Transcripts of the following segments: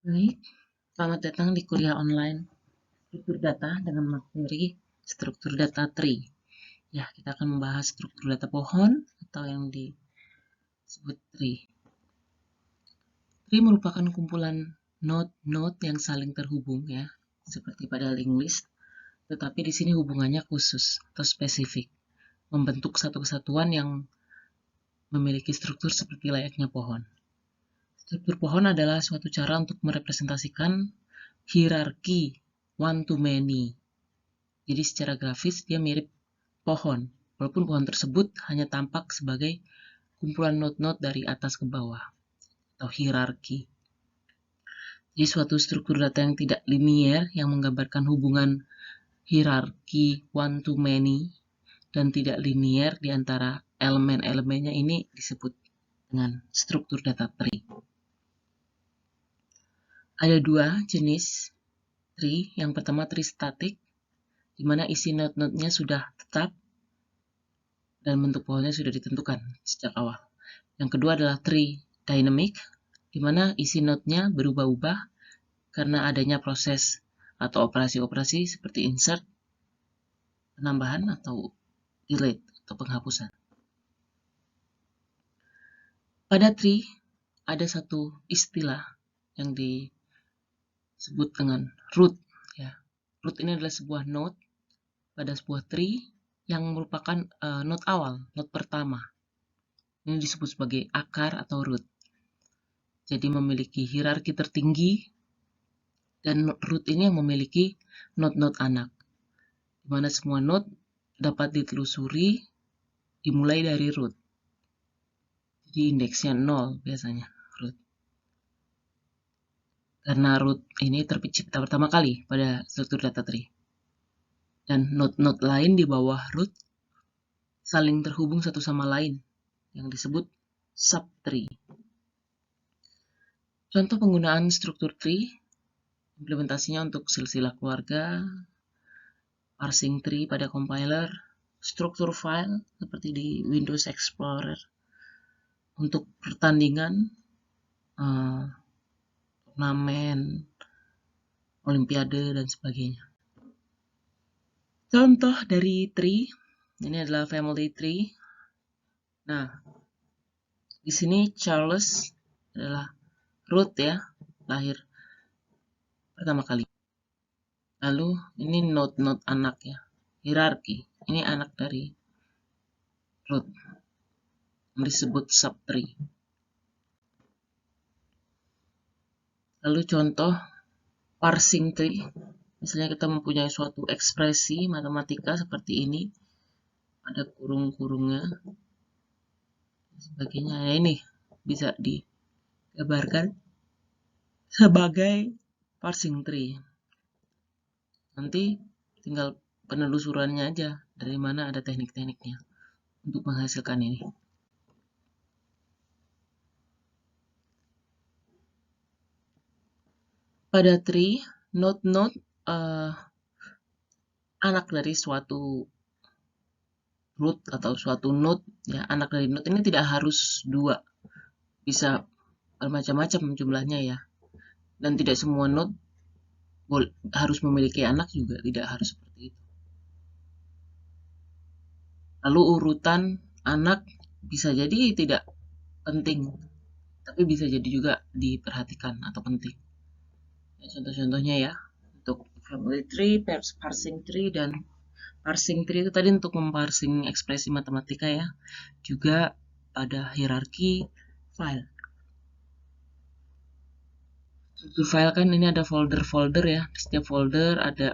Baik, selamat datang di kuliah online struktur data dengan materi struktur data tree. Ya, kita akan membahas struktur data pohon atau yang disebut tree. Tree merupakan kumpulan node-node yang saling terhubung ya, seperti pada linked list, tetapi di sini hubungannya khusus atau spesifik, membentuk satu kesatuan yang memiliki struktur seperti layaknya pohon. Struktur pohon adalah suatu cara untuk merepresentasikan hierarki one to many. Jadi secara grafis dia mirip pohon, walaupun pohon tersebut hanya tampak sebagai kumpulan node-node dari atas ke bawah, atau hierarki. Jadi suatu struktur data yang tidak linier yang menggambarkan hubungan hierarki one to many dan tidak linier di antara elemen-elemennya ini disebut dengan struktur data tree. Ada dua jenis tree. Yang pertama tree static, di mana isi node-node-nya sudah tetap dan bentuk pohonnya sudah ditentukan sejak awal. Yang kedua adalah tree dynamic, di mana isi node-nya berubah-ubah karena adanya proses atau operasi-operasi seperti insert, penambahan, atau delete atau penghapusan. Pada tree ada satu istilah yang disebut dengan root. Ya. Root ini adalah sebuah node pada sebuah tree yang merupakan node awal, node pertama. Ini disebut sebagai akar atau root. Jadi memiliki hierarki tertinggi dan root ini yang memiliki node-node anak, di mana semua node dapat ditelusuri dimulai dari root. Jadi indeksnya 0 biasanya root. Karena root ini tercipta pertama kali pada struktur data tree. Dan node-node lain di bawah root saling terhubung satu sama lain yang disebut subtree. Contoh penggunaan struktur tree, implementasinya untuk silsilah keluarga, parsing tree pada compiler, struktur file seperti di Windows Explorer, untuk pertandingan, turnamen, olimpiade, dan sebagainya. Contoh dari tree, ini adalah family tree. Nah, di sini Charles adalah root ya, lahir pertama kali. Lalu ini node-node anak ya, hierarki. Ini anak dari root, disebut subtree. Lalu contoh parsing tree, misalnya kita mempunyai suatu ekspresi matematika seperti ini, ada kurung-kurungnya, sebagainya. Nah, ini bisa digambarkan sebagai parsing tree. Nanti tinggal penelusurannya aja dari mana ada teknik-tekniknya untuk menghasilkan ini. Pada tree, node-node anak dari suatu root atau suatu node ya, anak dari node ini tidak harus dua, bisa bermacam-macam jumlahnya ya, dan tidak semua node harus memiliki anak juga, tidak harus seperti itu. Lalu urutan anak bisa jadi tidak penting, tapi bisa jadi juga diperhatikan atau penting. Ya, contoh-contohnya ya, untuk family tree, parsing tree, dan parsing tree itu tadi untuk memparsing ekspresi matematika ya, juga pada hierarki file. Struktur file kan ini ada folder-folder ya, di setiap folder ada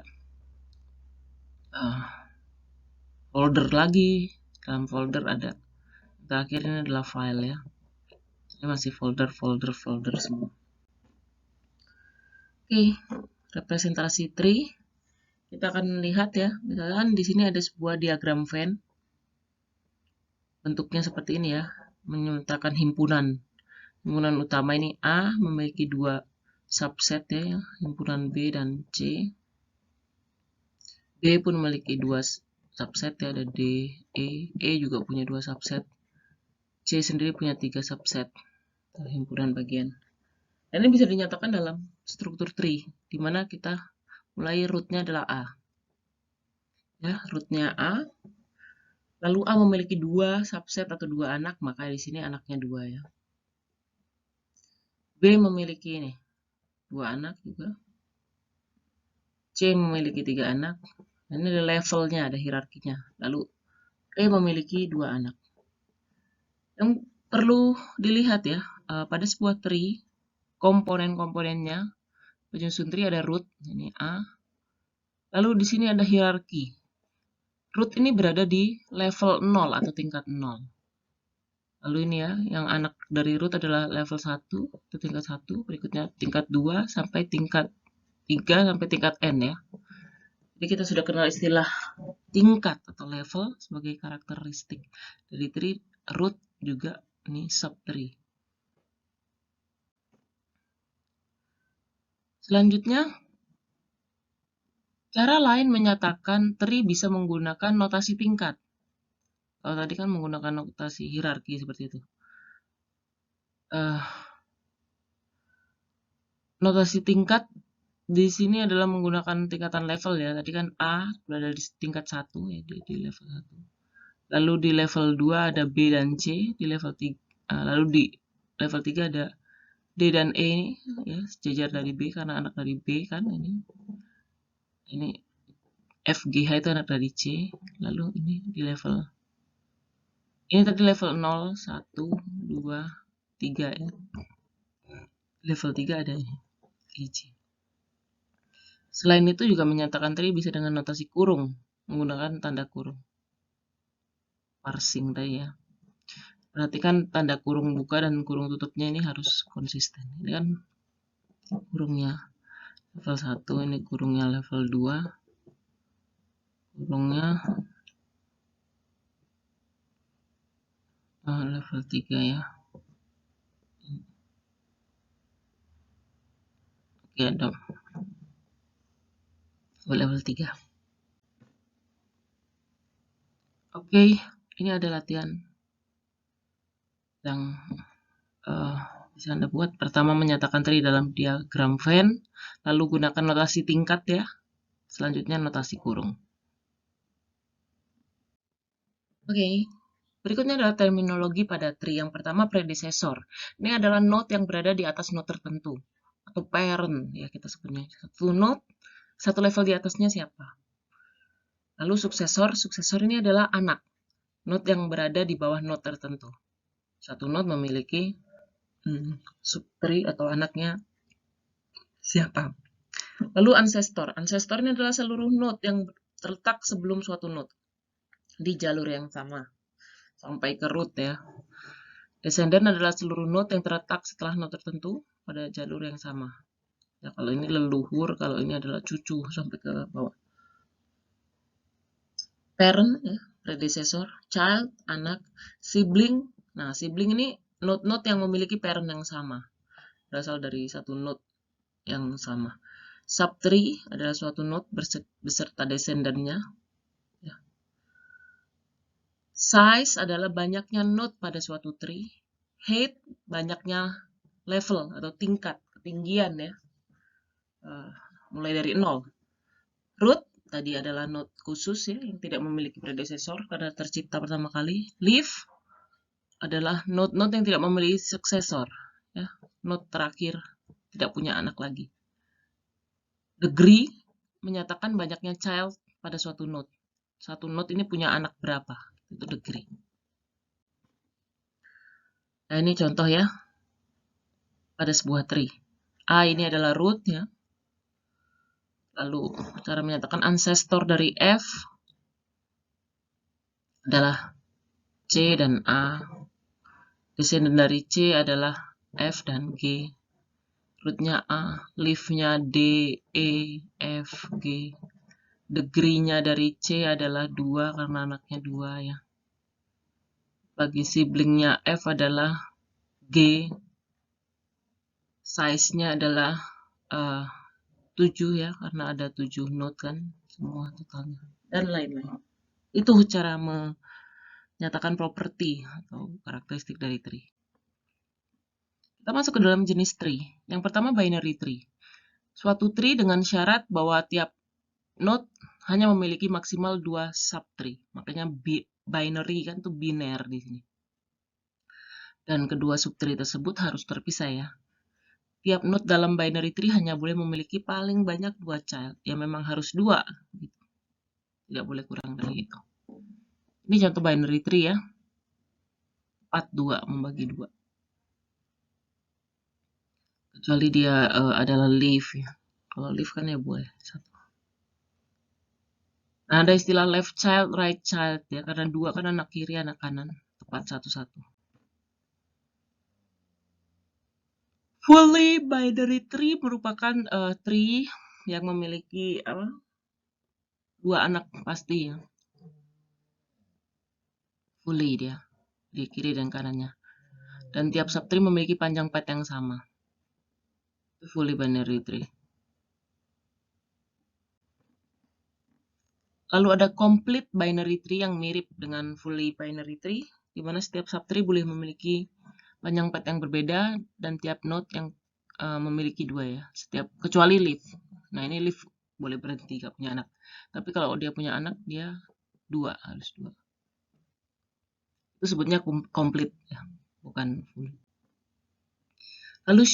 folder lagi, dalam folder ada, terakhir ini adalah file ya, ini masih folder semua. Oke, representasi tree kita akan lihat ya, misalkan di sini ada sebuah diagram Venn, bentuknya seperti ini ya, menyatakan himpunan utama ini A memiliki dua subset ya, himpunan B dan C. B pun memiliki dua subset ya, ada D, E. E juga punya dua subset. C sendiri punya 3 subset, himpunan bagian. Dan ini bisa dinyatakan dalam struktur tree, di mana kita mulai rootnya adalah A. Ya, rootnya A, lalu A memiliki 2 subset atau 2 anak, maka di sini anaknya 2 ya. B memiliki ini 2 anak juga. C memiliki 3 anak. Dan ini ada levelnya, ada hierarkinya. Lalu E memiliki 2 anak. Yang perlu dilihat ya, pada sebuah tree, komponen-komponennya, penyusun tree ada root, ini A. Lalu di sini ada hierarki. Root ini berada di level 0 atau tingkat 0. Lalu ini ya, yang anak dari root adalah level 1 atau tingkat 1, berikutnya tingkat 2 sampai tingkat 3 sampai tingkat N ya. Jadi kita sudah kenal istilah tingkat atau level sebagai karakteristik dari tree. Root juga ini subtree. Selanjutnya, cara lain menyatakan tree bisa menggunakan notasi tingkat. Kalau tadi kan menggunakan notasi hierarki seperti itu. Notasi tingkat di sini adalah menggunakan tingkatan level ya. Tadi kan A berada di tingkat 1 ya, di level 1. Lalu di level 2 ada B dan C, di level 3 lalu di level 3 ada D dan E ini ya, sejajar dari B karena anak dari B kan ini. Ini FGH itu anak dari C. Lalu ini di level ini tadi level 0, 1, 2, 3 ya. Level 3 ada ini EC. Selain itu juga menyatakan tree bisa dengan notasi kurung, menggunakan tanda kurung. Parsing tadi ya. Perhatikan tanda kurung buka dan kurung tutupnya ini harus konsisten. Ini kan kurungnya level 1, ini kurungnya level 2. Kurungnya level 3 ya. Oke, dong. Level 3. Oke, ini ada latihan yang bisa Anda buat. Pertama, menyatakan tree dalam diagram Venn, lalu gunakan notasi tingkat ya. Selanjutnya notasi kurung. Oke, berikutnya adalah terminologi pada tree. Yang pertama, predecessor. Ini adalah node yang berada di atas node tertentu atau parent ya kita sebutnya. Satu node, satu level di atasnya siapa? Lalu suksesor, suksesor ini adalah anak. Node yang berada di bawah node tertentu. Satu node memiliki subtree atau anaknya siapa? Lalu ancestor. Ancestor ini adalah seluruh node yang terletak sebelum suatu node di jalur yang sama sampai ke root ya. Descendant adalah seluruh node yang terletak setelah node tertentu pada jalur yang sama. Ya, kalau ini leluhur, kalau ini adalah cucu sampai ke bawah. Parent ya, predecessor, child, anak, sibling. Nah, sibling ini node-node yang memiliki parent yang sama. Berasal dari satu node yang sama. Subtree adalah suatu node beserta descendantnya. Ya. Size adalah banyaknya node pada suatu tree. Height, banyaknya level atau tingkat, ketinggian ya. Mulai dari 0. Root tadi adalah node khusus ya, yang tidak memiliki predecessor karena tercipta pertama kali. Leaf adalah node-node yang tidak memiliki suksesor. Ya. Node terakhir tidak punya anak lagi. Degree menyatakan banyaknya child pada suatu node. Satu node ini punya anak berapa? Itu degree. Nah, ini contoh ya pada sebuah tree. A ini adalah root ya. Lalu cara menyatakan ancestor dari F adalah C dan A. Descendant dari C adalah F dan G. Rootnya A, leaf-nya D, E, F, G. Degree-nya dari C adalah 2 karena anaknya 2 ya. Bagi sibling-nya F adalah G. Size-nya adalah 7 ya, karena ada 7 node kan, semua totalnya. Dan lain-lain. Itu cara menyatakan properti atau karakteristik dari tree. Kita masuk ke dalam jenis tree. Yang pertama binary tree. Suatu tree dengan syarat bahwa tiap node hanya memiliki maksimal 2 subtree. Makanya binary kan tuh biner di sini. Dan kedua subtree tersebut harus terpisah ya. Tiap node dalam binary tree hanya boleh memiliki paling banyak 2 child. Ya memang harus 2. Gitu. Tidak boleh kurang dari itu. Ini contoh binary tree ya. 4, 2 membagi 2. Kecuali dia adalah leaf ya. Kalau leaf kan ya boleh 1. Nah, ada istilah left child, right child ya. Karena 2 kan anak kiri, anak kanan. Tepat 1-1. Fully binary tree merupakan tree yang memiliki 2 anak pasti ya. Fully dia. Di kiri dan kanannya. Dan tiap subtree memiliki panjang path yang sama. Itu fully binary tree. Lalu ada complete binary tree yang mirip dengan fully binary tree, di mana setiap subtree boleh memiliki panjang path yang berbeda dan tiap node yang memiliki 2 ya. Kecuali leaf. Nah, ini leaf boleh berhenti gak punya anak. Tapi kalau dia punya anak, dia 2, harus 2. Itu sebutnya complete ya, bukan full. Lalu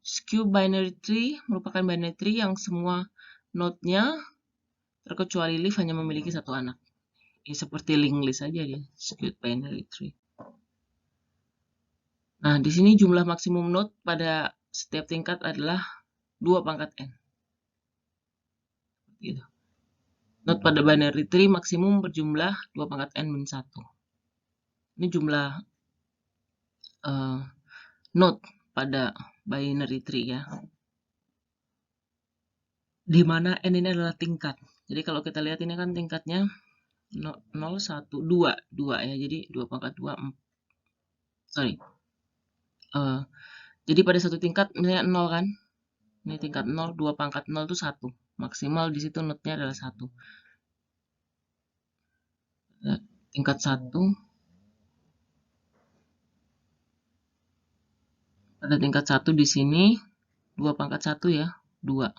skew binary tree merupakan binary tree yang semua node-nya terkecuali leaf hanya memiliki 1 anak. Ya, seperti linked list aja dia, skewed binary tree. Nah, di sini jumlah maksimum node pada setiap tingkat adalah 2 pangkat n. Gitu. Node pada binary tree maksimum berjumlah 2 pangkat n min 1. Ini jumlah node pada binary tree ya. Di mana n ini adalah tingkat. Jadi kalau kita lihat ini kan tingkatnya 0, 1, 2 ya. Jadi 2 pangkat 2, sorry. Jadi pada satu tingkat misalnya 0 kan. Ini tingkat 0, 2 pangkat 0 itu 1. Maksimal di situ node-nya adalah 1. Tingkat 1. Pada tingkat 1 di sini 2 pangkat 1 ya, 2.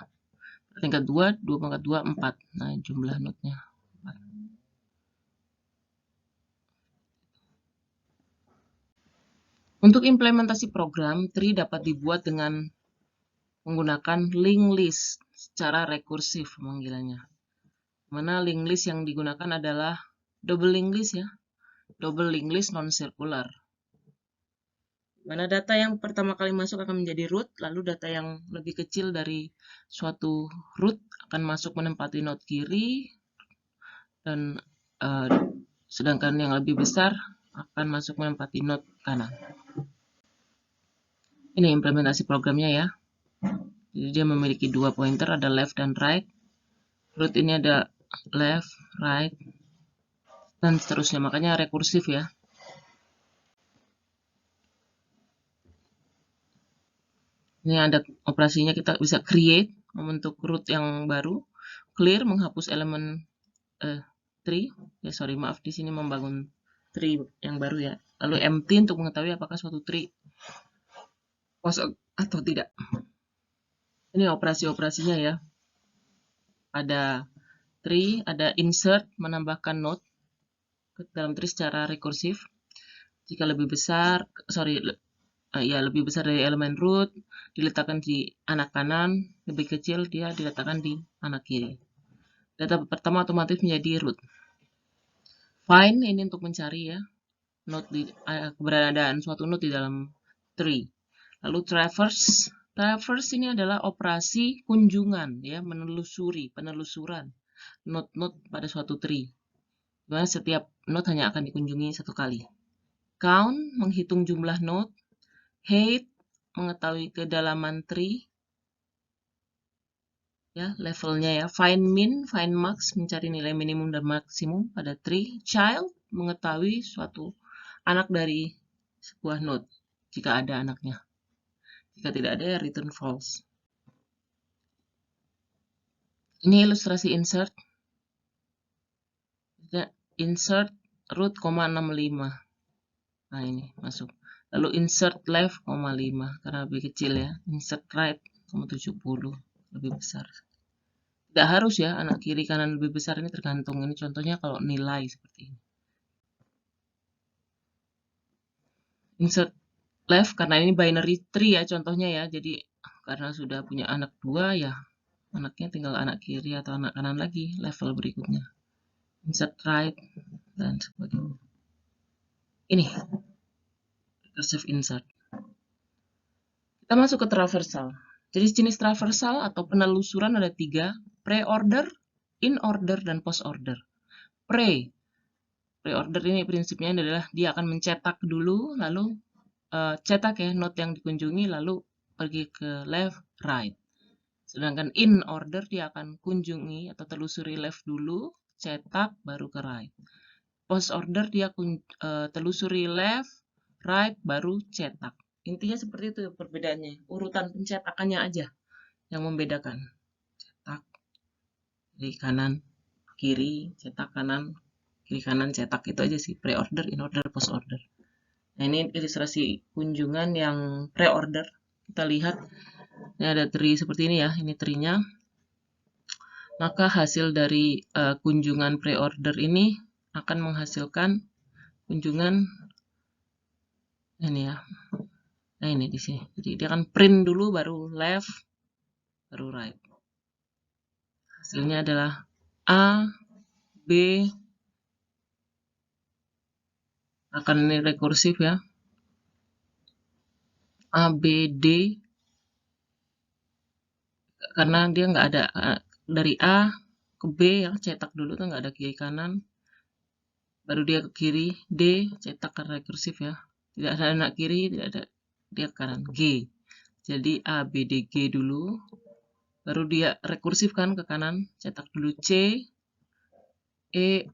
Tingkat 2, 2 pangkat 2, 4. Nah, jumlah node-nya 4. Untuk implementasi program, tree dapat dibuat dengan menggunakan linked list secara rekursif pemanggilannya. Mana linked list yang digunakan adalah double linked list ya. Double linked list non-circular. Mana data yang pertama kali masuk akan menjadi root, lalu data yang lebih kecil dari suatu root akan masuk menempati node kiri, dan sedangkan yang lebih besar akan masuk menempati node kanan. Ini implementasi programnya ya. Jadi dia memiliki 2 pointer, ada left dan right. Root ini ada left, right, dan seterusnya. Makanya rekursif ya. Ini ada operasinya, kita bisa create, membentuk root yang baru. Clear, menghapus elemen tree. Ya sorry, maaf, di sini membangun tree yang baru ya. Lalu empty untuk mengetahui apakah suatu tree kosong atau tidak. Ini operasi-operasinya ya. Ada tree, ada insert, menambahkan node ke dalam tree secara rekursif. Jika lebih besar, lebih besar dari elemen root, diletakkan di anak kanan, lebih kecil dia diletakkan di anak kiri. Data pertama otomatis menjadi root. Find ini untuk mencari ya node keberadaan suatu node di dalam tree. Lalu traverse ini adalah operasi kunjungan ya, penelusuran node-node pada suatu tree. Di mana setiap node hanya akan dikunjungi 1 kali. Count menghitung jumlah node. Height mengetahui kedalaman tree. Ya, levelnya ya. Find min, find max mencari nilai minimum dan maksimum pada tree. Child mengetahui suatu anak dari sebuah node jika ada anaknya. Jika tidak ada, return false. Ini ilustrasi insert. Insert root, 65. Nah, ini masuk. Lalu insert left, 5, karena lebih kecil ya. Insert right, 70, lebih besar. Tidak harus ya, anak kiri kanan lebih besar, ini tergantung. Ini contohnya kalau nilai seperti ini. Insert left, karena ini binary tree ya contohnya ya. Jadi karena sudah punya anak 2 ya, anaknya tinggal anak kiri atau anak kanan lagi level berikutnya. Insert right, dan sebagainya. Ini recursive insert. Kita masuk ke traversal. Jadi jenis traversal atau penelusuran ada 3, pre-order, in-order, dan post-order. Pre-order ini prinsipnya adalah dia akan mencetak dulu, lalu cetak ya node yang dikunjungi, lalu pergi ke left, right. Sedangkan in-order dia akan kunjungi atau telusuri left dulu, cetak, baru ke right. Post-order dia telusuri left, right, baru cetak. Intinya seperti itu perbedaannya. Urutan pencetakannya aja yang membedakan. Cetak, kiri kanan, kiri, cetak kanan, kiri kanan, cetak. Itu aja sih. Pre-order, in-order, post-order. Nah, ini ilustrasi kunjungan yang pre-order. Kita lihat, ini ada tree seperti ini ya. Ini tree-nya. Maka hasil dari kunjungan pre-order ini akan menghasilkan kunjungan ini ya. Nah, ini di sini. Jadi dia akan print dulu, baru left, baru right. Hasilnya adalah A, B, akan ini rekursif ya. A, B, D, karena dia nggak ada dari A ke B ya, cetak dulu tuh nggak ada kiri kanan. Baru dia ke kiri, D, cetak karena rekursif ya. Tidak ada anak kiri, tidak ada dia ke kanan, G. Jadi A, B, D, G dulu. Baru dia rekursif kan ke kanan, cetak dulu C, E,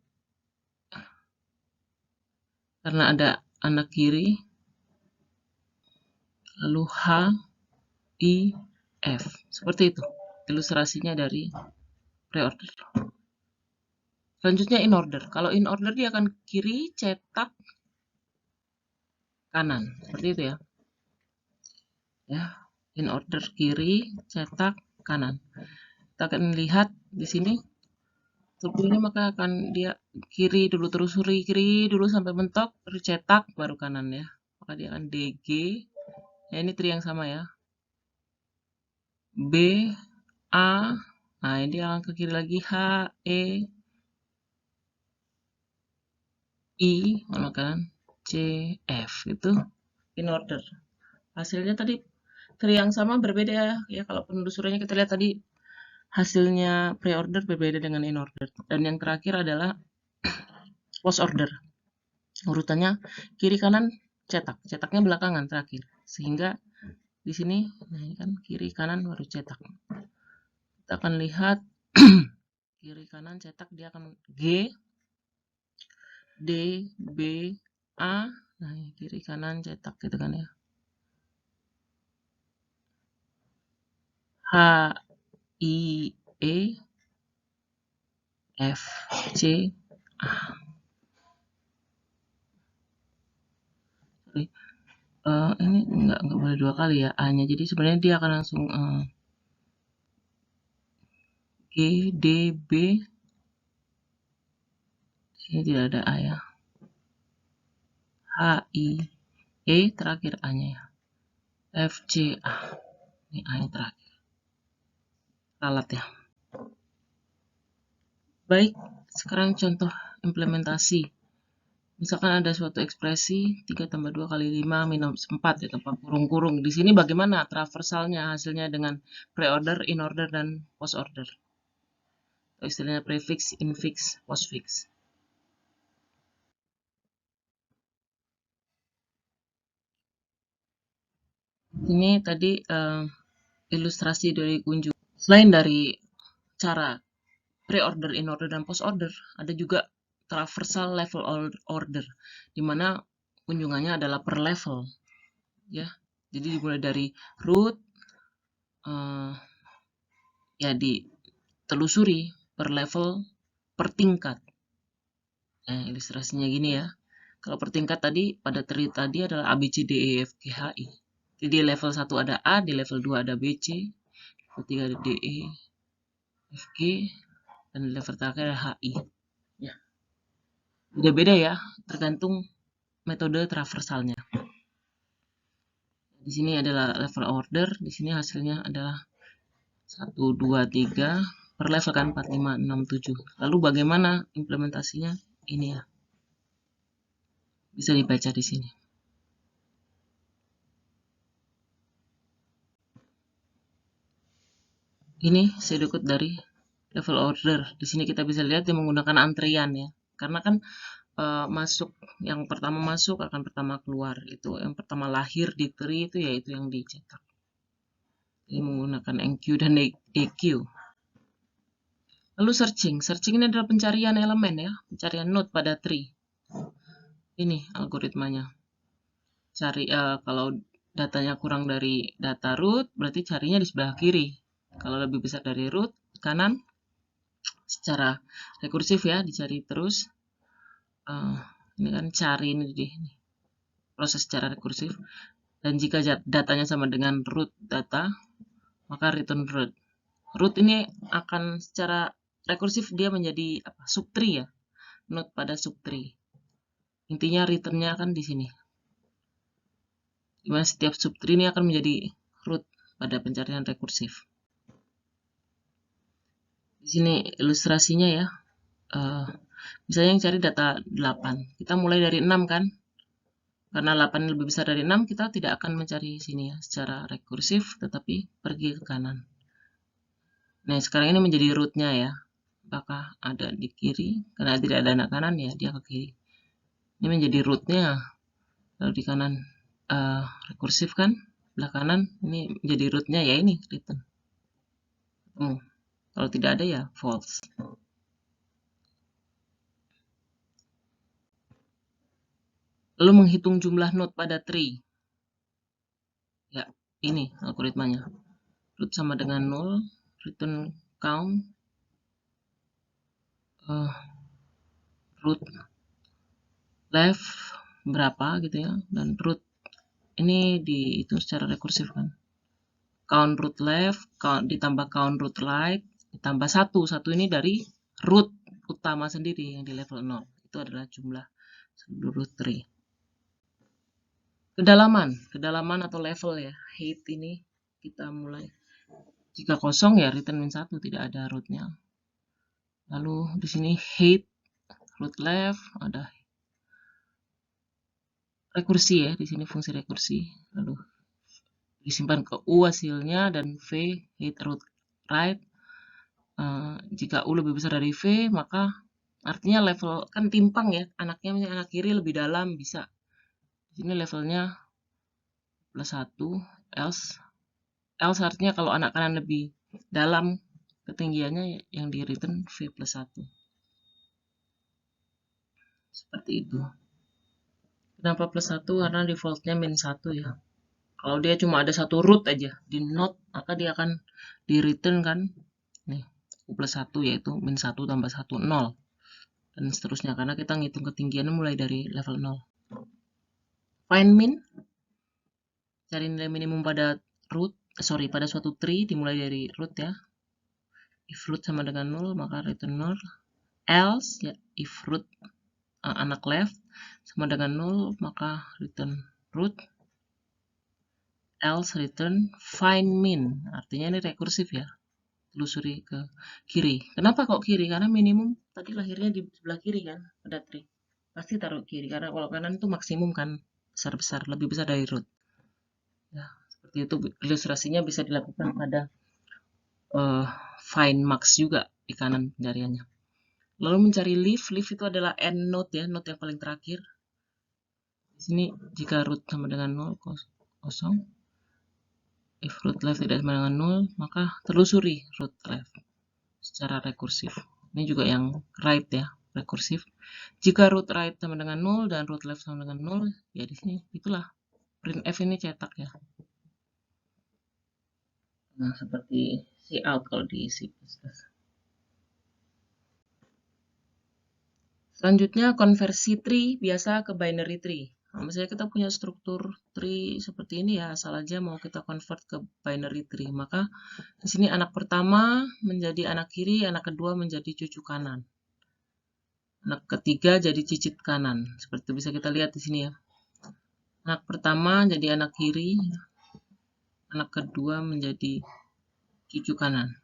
karena ada anak kiri, lalu H, I, F. Seperti itu ilustrasinya dari pre-order. Selanjutnya in order. Kalau in order dia akan kiri, cetak, kanan. Seperti itu ya. Ya, in order kiri, cetak, kanan. Kita akan lihat di sini strukturnya, maka akan dia kiri dulu, telusuri kiri dulu sampai mentok, terus cetak, baru kanan ya. Maka dia akan DG. Ya, ini tree yang sama ya. B, A, nah ini dia akan ke kiri lagi, H, E, I, mana kanan, C, F. Itu in order. Hasilnya tadi tree yang sama berbeda ya. Kalau penelusurannya kita lihat tadi hasilnya pre-order berbeda dengan in order. Dan yang terakhir adalah post order. Urutannya kiri kanan cetak. Cetaknya belakangan terakhir. Sehingga di sini nah ini kan kiri kanan baru cetak. Kita akan lihat kiri kanan cetak dia akan G, D, B, A. Nah, kiri kanan cetak gitu kan ya. H, I, E, F, C, A. Sorry. Ini nggak boleh 2 kali ya A-nya. Jadi sebenarnya dia akan langsung G, D, B. Sini tidak ada A ya. H, I, E terakhir A-nya ya. F, C, A. Ini A yang terakhir. Ralat ya. Baik, sekarang contoh implementasi. Misalkan ada suatu ekspresi 3 tambah 2 kali 5 minus 4 ya, tanpa kurung-kurung. Di sini bagaimana traversalnya hasilnya dengan pre-order, in-order, dan post-order. Atau istilahnya prefix, infix, postfix. Ini tadi ilustrasi dari kunjungan. Selain dari cara pre-order, in-order, dan post-order, ada juga traversal level order, di mana kunjungannya adalah per level. Ya, jadi dimulai dari root, ya ditelusuri per level, per tingkat. Nah, ilustrasinya gini ya. Kalau per tingkat tadi, pada tree tadi adalah A, B, C, D, E, F, G, H, I. Jadi di level 1 ada A, di level 2 ada B, C, level 3 ada D, E, F, G, dan di level terakhir ada H, I. Ya, beda-beda ya, tergantung metode traversalnya. Di sini adalah level order, di sini hasilnya adalah 1, 2, 3, per level kan 4, 5, 6, 7. Lalu bagaimana implementasinya? Ini ya, bisa dibaca di sini. Ini sedikit dari level order. Di sini kita bisa lihat dia menggunakan antrian ya. Karena kan masuk, yang pertama masuk akan pertama keluar. Itu yang pertama lahir di tree itu yaitu yang dicetak. Ini menggunakan enq dan deq. Lalu searching. Searching ini adalah pencarian elemen ya, pencarian node pada tree. Ini algoritmanya. Cari kalau datanya kurang dari data root, berarti carinya di sebelah kiri. Kalau lebih besar dari root, kanan. Secara rekursif ya, dicari terus. Ini kan cari ini proses secara rekursif. Dan jika datanya sama dengan root data, maka return root. Root ini akan secara rekursif dia menjadi subtree ya, node pada subtree. Intinya returnnya akan di sini. Dimana setiap subtree ini akan menjadi root pada pencarian rekursif. Di sini ilustrasinya ya. Misalnya yang cari data 8. Kita mulai dari 6 kan. Karena 8 lebih besar dari 6, kita tidak akan mencari sini ya secara rekursif, tetapi pergi ke kanan. Nah, sekarang ini menjadi rootnya ya. Apakah ada di kiri? Karena tidak ada anak kanan ya, dia ke kiri. Ini menjadi rootnya. Lalu di kanan rekursif kan, belah kanan ini menjadi rootnya ya ini return. Kalau tidak ada ya false. Lalu menghitung jumlah node pada tree. Ya, ini algoritmanya. Root sama dengan 0, return count, root left berapa gitu ya, dan root ini dihitung secara rekursif kan. Count root left, count ditambah count root right, ditambah 1 ini dari root utama sendiri yang di level 0. Itu adalah jumlah seluruh tree. Kedalaman atau level ya, height ini kita mulai. Jika kosong ya return min 1, tidak ada rootnya. Lalu di sini height, root left, ada rekursi ya, di sini fungsi rekursi. Lalu disimpan ke U hasilnya dan V height root right. Jika U lebih besar dari V, maka artinya level kan timpang ya, anaknya anak kiri lebih dalam bisa. Di sini levelnya +1, else artinya kalau anak kanan lebih dalam ketinggiannya yang di return V +1. Seperti itu. Kenapa +1? Karena defaultnya -1 ya. Kalau dia cuma ada satu root aja di node, maka dia akan di return kan nih U+1 yaitu -1 tambah 1, 0. Dan seterusnya karena kita ngitung ketinggiannya mulai dari level 0. Find min, cari nilai minimum pada pada suatu tree dimulai dari root ya. If root sama dengan 0 maka return 0. Else ya, if root anak left sama dengan 0 maka return root. Else return find min, artinya ini rekursif ya, telusuri ke kiri. Kenapa kok kiri? Karena minimum tadi lahirnya di sebelah kiri kan, ada tree. Pasti taruh kiri, karena kalau kanan itu maksimum kan, besar-besar, lebih besar dari root. Ya, seperti itu ilustrasinya bisa dilakukan pada find max juga di kanan pencariannya. Lalu mencari leaf itu adalah end node ya, node yang paling terakhir. Di sini jika root sama dengan 0, kosong. If root left tidak sama dengan 0, maka telusuri root left secara rekursif. Ini juga yang right ya, rekursif. Jika root right sama dengan 0 dan root left sama dengan 0, ya di sini itulah printf ini cetak ya. Nah, seperti cout kalau di C++. Selanjutnya konversi tree biasa ke binary tree. Nah, misalnya kita punya struktur tree seperti ini ya, asal aja mau kita convert ke binary tree. Maka di sini anak pertama menjadi anak kiri, anak kedua menjadi cucu kanan. Anak ketiga jadi cicit kanan. Seperti itu bisa kita lihat di sini ya. Anak pertama jadi anak kiri, anak kedua menjadi cucu kanan.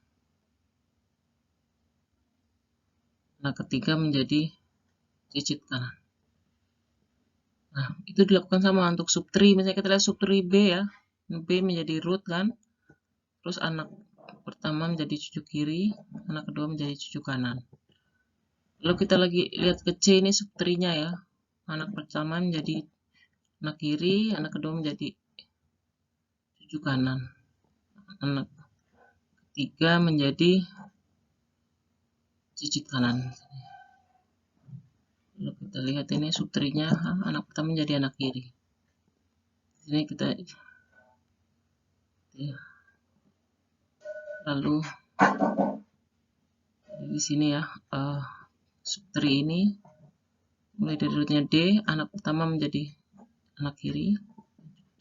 Anak ketiga menjadi cicit kanan. Nah, itu dilakukan sama untuk subtree. Misalnya kita lihat subtree B ya. B menjadi root kan. Terus anak pertama menjadi cucu kiri, anak kedua menjadi cucu kanan. Lalu kita lagi lihat ke C, ini subtree-nya ya. Anak pertama menjadi anak kiri, anak kedua menjadi cucu kanan. Anak ketiga menjadi cicit kanan. Lalu kita lihat ini subtree-nya, anak pertama menjadi anak kiri. Ini kita ya. Lalu di sini ya, subtree ini mulai dari rootnya D, anak pertama menjadi anak kiri,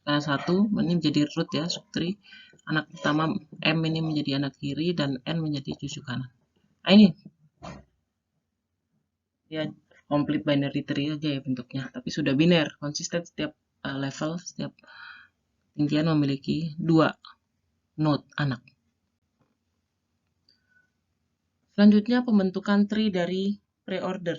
satu ini menjadi root ya, subtree. Anak pertama M ini menjadi anak kiri dan N menjadi cucu kanan. Nah, ini ya complete binary tree aja ya bentuknya, tapi sudah biner, konsisten setiap level, setiap tinggian memiliki 2 node anak. Selanjutnya pembentukan tree dari preorder.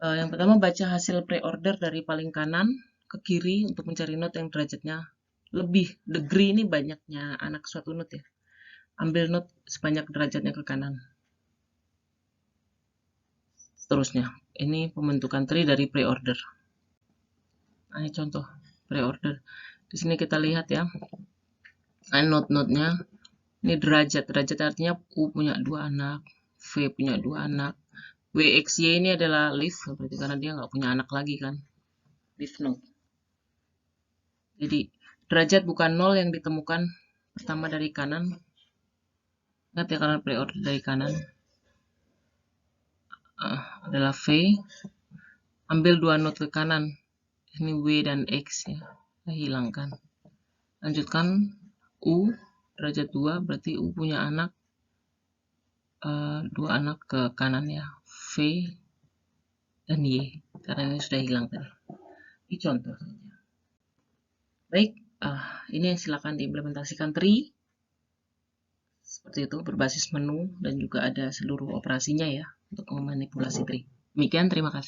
Yang pertama baca hasil preorder dari paling kanan ke kiri untuk mencari node yang derajatnya lebih, degree ini banyaknya anak suatu node ya. Ambil node sebanyak derajatnya ke kanan. Seterusnya, ini pembentukan tree dari preorder. Nah, ini contoh preorder. Di sini kita lihat ya, node-node-nya. Ini derajat. Derajat artinya U punya 2 anak, V punya 2 anak. WXY ini adalah leaf, berarti karena dia nggak punya anak lagi kan. Leaf node. Jadi, derajat bukan 0 yang ditemukan pertama dari kanan. Ingat ya, karena preorder dari kanan adalah V. Ambil 2 node ke kanan. Ini W dan X ya. Kita hilangkan. Lanjutkan U. Derajat 2 berarti U punya anak 2 anak ke kanan ya, V dan Y, karena ini sudah hilang tadi. Ini contoh saja. Baik, ini silakan diimplementasikan tree seperti itu, berbasis menu dan juga ada seluruh operasinya ya untuk memanipulasi tree. Demikian, terima kasih.